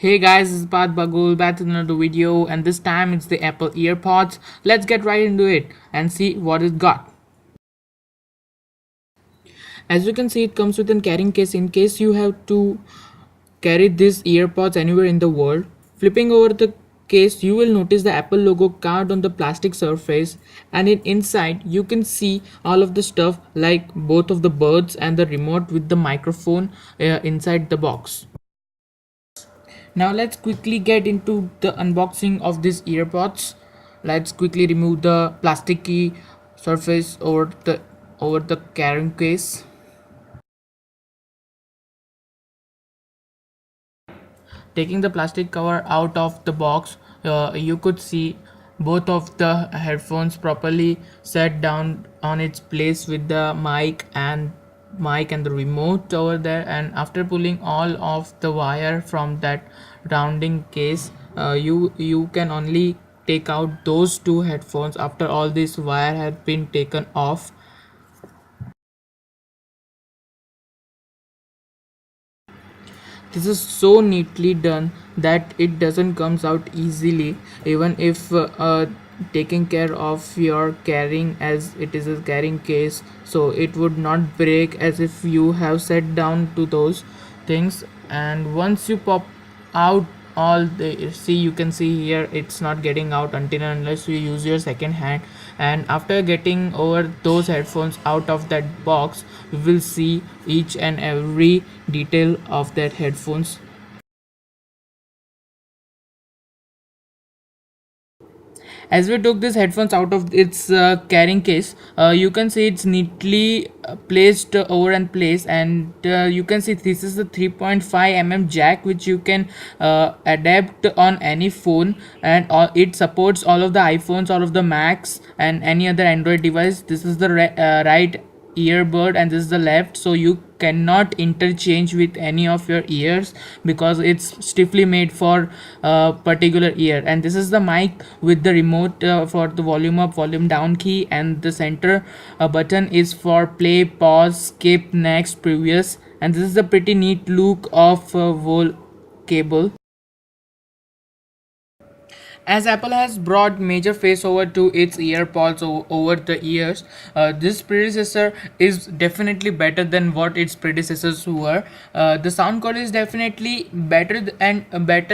Hey guys, this is Pat Bagul back with another video, and this time it's the Apple EarPods. Let's get right into it and see what it got. As you can see, it comes with a carrying case in case you have to carry these EarPods anywhere in the world. Flipping over the case, you will notice the Apple logo carved on the plastic surface, and inside you can see all of the stuff like both of the buds and the remote with the microphone inside the box. Now let's quickly get into the unboxing of these earpods. Let's quickly remove the plasticky surface over the carrying case. Taking the plastic cover out of the box, you could see both of the headphones properly set down on its place with the mic and the remote over there. And after pulling all of the wire from that rounding case, you can only take out those two headphones after all this wire has been taken off. This is so neatly done that it doesn't comes out easily, even if taking care of your carrying, as it is a carrying case, so it would not break as if you have set down to those things. And once you pop out all the, see, you can see here it's not getting out until and unless you use your second hand. And after getting over those headphones out of that box, you will see each and every detail of that headphones. As we took these headphones out of its carrying case, you can see it's neatly placed over and place. And you can see this is the 3.5 mm jack which you can adapt on any phone. And it supports all of the iPhones, all of the Macs, and any other Android device. This is the right earbud and this is the left, so you cannot interchange with any of your ears because it's stiffly made for a particular ear. And this is the mic with the remote for the volume up, volume down key, and the center button is for play, pause, skip, next, previous. And this is a pretty neat look of whole cable. As Apple has brought major face over to its earpods over the years, this predecessor is definitely better than what its predecessors were. The sound quality is definitely better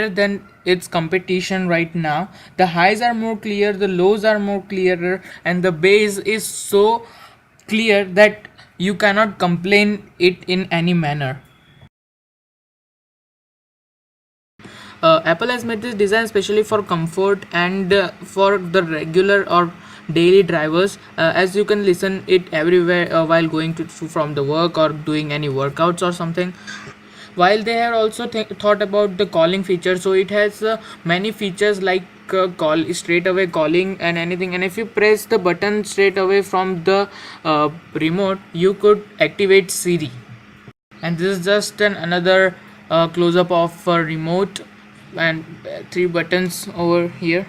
than its competition right now. The highs are more clear, the lows are more clearer, and the bass is so clear that you cannot complain it in any manner. Apple has made this design especially for comfort and for the regular or daily drivers, as you can listen it everywhere while going to from the work or doing any workouts or something. While they have also thought about the calling feature, so it has many features like call straight away calling and anything. And if you press the button straight away from the remote, you could activate Siri. And this is just another close up of a remote and three buttons over here.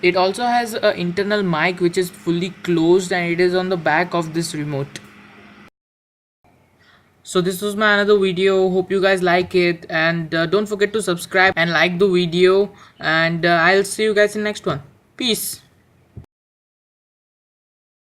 It also has an internal mic which is fully closed and it is on the back of this remote. So this was my another video. Hope you guys like it, and don't forget to subscribe and like the video. And I'll see you guys in next one. Peace.